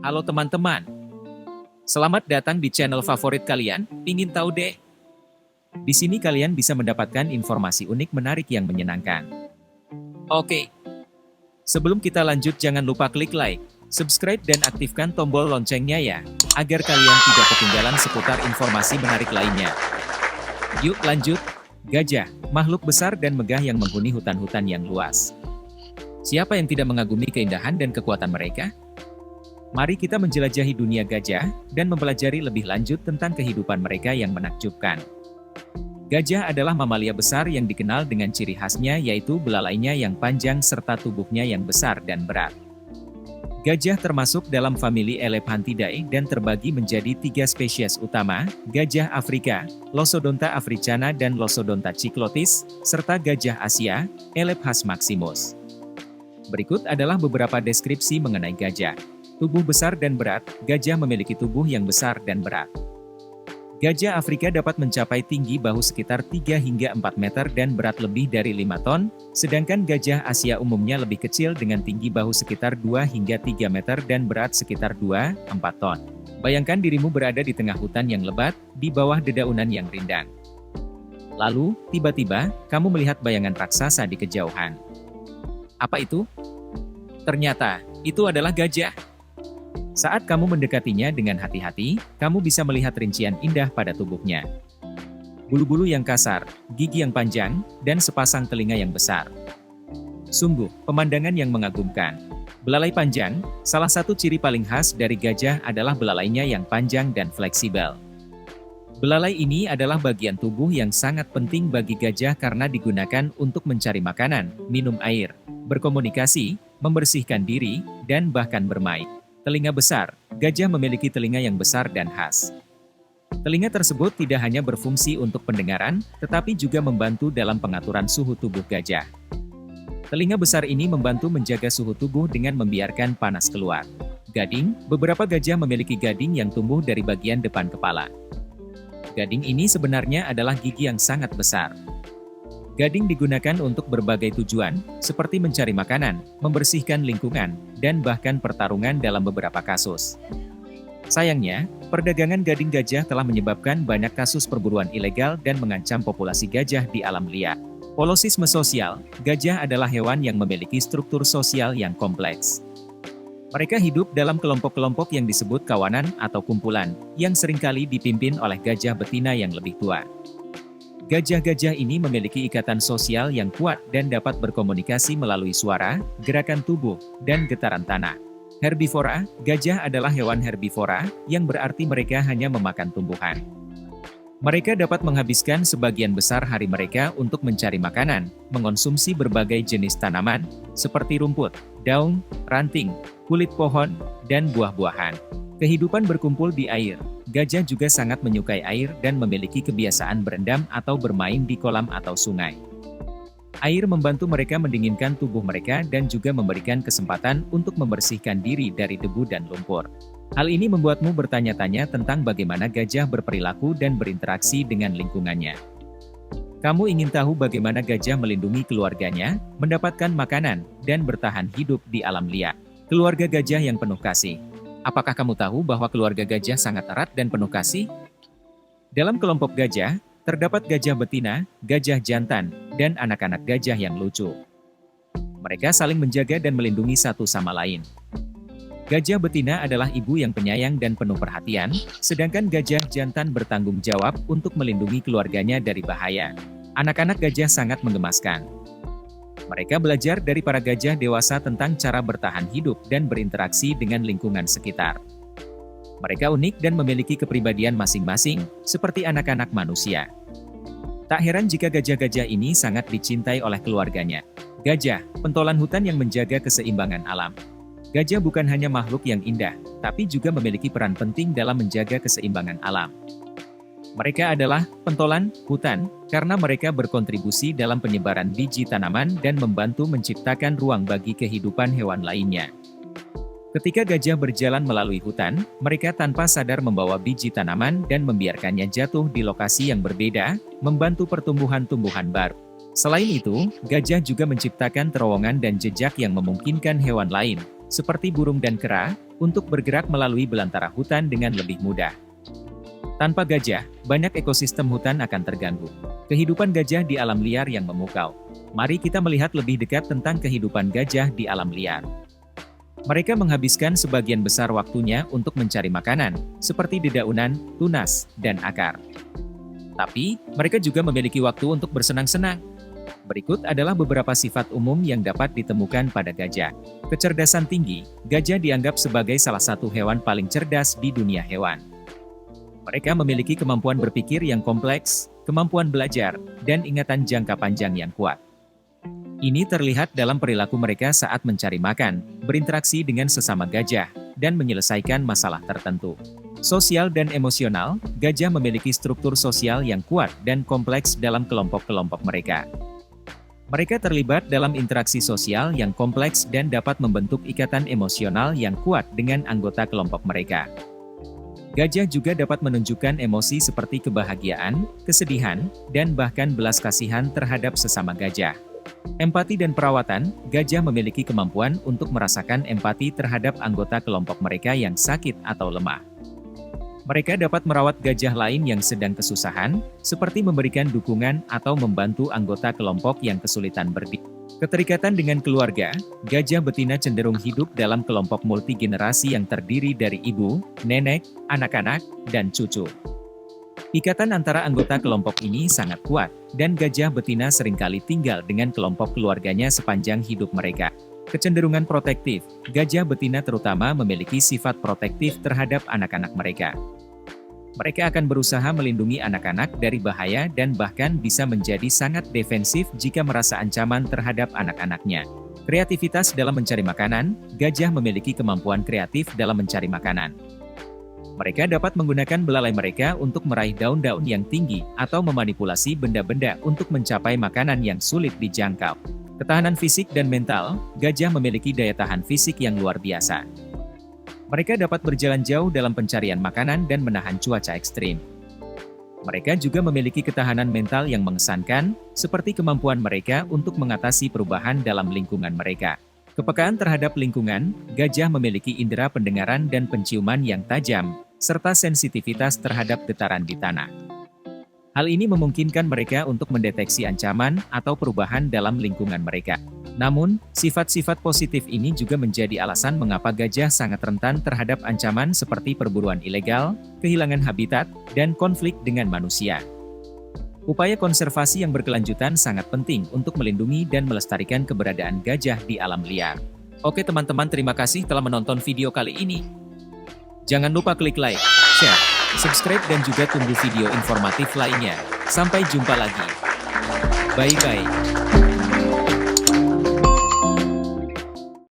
Halo teman-teman, selamat datang di channel favorit kalian, Ingin Tahu Deh. Di sini kalian bisa mendapatkan informasi unik menarik yang menyenangkan. Oke, sebelum kita lanjut jangan lupa klik like, subscribe dan aktifkan tombol loncengnya ya, agar kalian tidak ketinggalan seputar informasi menarik lainnya. Yuk lanjut, gajah, makhluk besar dan megah yang menghuni hutan-hutan yang luas. Siapa yang tidak mengagumi keindahan dan kekuatan mereka? Mari kita menjelajahi dunia gajah dan mempelajari lebih lanjut tentang kehidupan mereka yang menakjubkan. Gajah adalah mamalia besar yang dikenal dengan ciri khasnya yaitu belalainya yang panjang serta tubuhnya yang besar dan berat. Gajah termasuk dalam famili Elephantidae dan terbagi menjadi 3 spesies utama, gajah Afrika, Loxodonta africana dan Loxodonta cyclotis, serta gajah Asia, Elephas maximus. Berikut adalah beberapa deskripsi mengenai gajah. Tubuh besar dan berat, gajah memiliki tubuh yang besar dan berat. Gajah Afrika dapat mencapai tinggi bahu sekitar 3 hingga 4 meter dan berat lebih dari 5 ton, sedangkan gajah Asia umumnya lebih kecil dengan tinggi bahu sekitar 2 hingga 3 meter dan berat sekitar 2-4 ton. Bayangkan dirimu berada di tengah hutan yang lebat, di bawah dedaunan yang rindang. Lalu, tiba-tiba, kamu melihat bayangan raksasa di kejauhan. Apa itu? Ternyata, itu adalah gajah. Saat kamu mendekatinya dengan hati-hati, kamu bisa melihat rincian indah pada tubuhnya. Bulu-bulu yang kasar, gigi yang panjang, dan sepasang telinga yang besar. Sungguh, pemandangan yang mengagumkan. Belalai panjang, salah satu ciri paling khas dari gajah adalah belalainya yang panjang dan fleksibel. Belalai ini adalah bagian tubuh yang sangat penting bagi gajah karena digunakan untuk mencari makanan, minum air, berkomunikasi, membersihkan diri, dan bahkan bermain. Telinga besar, gajah memiliki telinga yang besar dan khas. Telinga tersebut tidak hanya berfungsi untuk pendengaran, tetapi juga membantu dalam pengaturan suhu tubuh gajah. Telinga besar ini membantu menjaga suhu tubuh dengan membiarkan panas keluar. Gading, beberapa gajah memiliki gading yang tumbuh dari bagian depan kepala. Gading ini sebenarnya adalah gigi yang sangat besar. Gading digunakan untuk berbagai tujuan, seperti mencari makanan, membersihkan lingkungan, dan bahkan pertarungan dalam beberapa kasus. Sayangnya, perdagangan gading gajah telah menyebabkan banyak kasus perburuan ilegal dan mengancam populasi gajah di alam liar. Polosisme sosial, gajah adalah hewan yang memiliki struktur sosial yang kompleks. Mereka hidup dalam kelompok-kelompok yang disebut kawanan atau kumpulan, yang seringkali dipimpin oleh gajah betina yang lebih tua. Gajah-gajah ini memiliki ikatan sosial yang kuat dan dapat berkomunikasi melalui suara, gerakan tubuh, dan getaran tanah. Herbivora, gajah adalah hewan herbivora, yang berarti mereka hanya memakan tumbuhan. Mereka dapat menghabiskan sebagian besar hari mereka untuk mencari makanan, mengonsumsi berbagai jenis tanaman, seperti rumput, daun, ranting, kulit pohon, dan buah-buahan. Kehidupan berkumpul di air. Gajah juga sangat menyukai air dan memiliki kebiasaan berendam atau bermain di kolam atau sungai. Air membantu mereka mendinginkan tubuh mereka dan juga memberikan kesempatan untuk membersihkan diri dari debu dan lumpur. Hal ini membuatmu bertanya-tanya tentang bagaimana gajah berperilaku dan berinteraksi dengan lingkungannya. Kamu ingin tahu bagaimana gajah melindungi keluarganya, mendapatkan makanan, dan bertahan hidup di alam liar. Keluarga gajah yang penuh kasih. Apakah kamu tahu bahwa keluarga gajah sangat erat dan penuh kasih? Dalam kelompok gajah, terdapat gajah betina, gajah jantan, dan anak-anak gajah yang lucu. Mereka saling menjaga dan melindungi satu sama lain. Gajah betina adalah ibu yang penyayang dan penuh perhatian, sedangkan gajah jantan bertanggung jawab untuk melindungi keluarganya dari bahaya. Anak-anak gajah sangat menggemaskan. Mereka belajar dari para gajah dewasa tentang cara bertahan hidup dan berinteraksi dengan lingkungan sekitar. Mereka unik dan memiliki kepribadian masing-masing, seperti anak-anak manusia. Tak heran jika gajah-gajah ini sangat dicintai oleh keluarganya. Gajah, pentolan hutan yang menjaga keseimbangan alam. Gajah bukan hanya makhluk yang indah, tapi juga memiliki peran penting dalam menjaga keseimbangan alam. Mereka adalah pentolan hutan, karena mereka berkontribusi dalam penyebaran biji tanaman dan membantu menciptakan ruang bagi kehidupan hewan lainnya. Ketika gajah berjalan melalui hutan, mereka tanpa sadar membawa biji tanaman dan membiarkannya jatuh di lokasi yang berbeda, membantu pertumbuhan tumbuhan baru. Selain itu, gajah juga menciptakan terowongan dan jejak yang memungkinkan hewan lain, seperti burung dan kera, untuk bergerak melalui belantara hutan dengan lebih mudah. Tanpa gajah, banyak ekosistem hutan akan terganggu. Kehidupan gajah di alam liar yang memukau. Mari kita melihat lebih dekat tentang kehidupan gajah di alam liar. Mereka menghabiskan sebagian besar waktunya untuk mencari makanan, seperti dedaunan, tunas, dan akar. Tapi, mereka juga memiliki waktu untuk bersenang-senang. Berikut adalah beberapa sifat umum yang dapat ditemukan pada gajah. Kecerdasan tinggi, gajah dianggap sebagai salah satu hewan paling cerdas di dunia hewan. Mereka memiliki kemampuan berpikir yang kompleks, kemampuan belajar, dan ingatan jangka panjang yang kuat. Ini terlihat dalam perilaku mereka saat mencari makan, berinteraksi dengan sesama gajah, dan menyelesaikan masalah tertentu. Sosial dan emosional, gajah memiliki struktur sosial yang kuat dan kompleks dalam kelompok-kelompok mereka. Mereka terlibat dalam interaksi sosial yang kompleks dan dapat membentuk ikatan emosional yang kuat dengan anggota kelompok mereka. Gajah juga dapat menunjukkan emosi seperti kebahagiaan, kesedihan, dan bahkan belas kasihan terhadap sesama gajah. Empati dan perawatan, gajah memiliki kemampuan untuk merasakan empati terhadap anggota kelompok mereka yang sakit atau lemah. Mereka dapat merawat gajah lain yang sedang kesusahan, seperti memberikan dukungan atau membantu anggota kelompok yang kesulitan berdiri. Keterikatan dengan keluarga, gajah betina cenderung hidup dalam kelompok multigenerasi yang terdiri dari ibu, nenek, anak-anak, dan cucu. Ikatan antara anggota kelompok ini sangat kuat, dan gajah betina seringkali tinggal dengan kelompok keluarganya sepanjang hidup mereka. Kecenderungan protektif, gajah betina terutama memiliki sifat protektif terhadap anak-anak mereka. Mereka akan berusaha melindungi anak-anak dari bahaya dan bahkan bisa menjadi sangat defensif jika merasa ancaman terhadap anak-anaknya. Kreativitas dalam mencari makanan, gajah memiliki kemampuan kreatif dalam mencari makanan. Mereka dapat menggunakan belalai mereka untuk meraih daun-daun yang tinggi atau memanipulasi benda-benda untuk mencapai makanan yang sulit dijangkau. Ketahanan fisik dan mental, gajah memiliki daya tahan fisik yang luar biasa. Mereka dapat berjalan jauh dalam pencarian makanan dan menahan cuaca ekstrim. Mereka juga memiliki ketahanan mental yang mengesankan, seperti kemampuan mereka untuk mengatasi perubahan dalam lingkungan mereka. Kepekaan terhadap lingkungan, gajah memiliki indera pendengaran dan penciuman yang tajam, serta sensitivitas terhadap getaran di tanah. Hal ini memungkinkan mereka untuk mendeteksi ancaman atau perubahan dalam lingkungan mereka. Namun, sifat-sifat positif ini juga menjadi alasan mengapa gajah sangat rentan terhadap ancaman seperti perburuan ilegal, kehilangan habitat, dan konflik dengan manusia. Upaya konservasi yang berkelanjutan sangat penting untuk melindungi dan melestarikan keberadaan gajah di alam liar. Oke teman-teman, terima kasih telah menonton video kali ini. Jangan lupa klik like, share, subscribe dan juga tunggu video informatif lainnya. Sampai jumpa lagi. Bye-bye.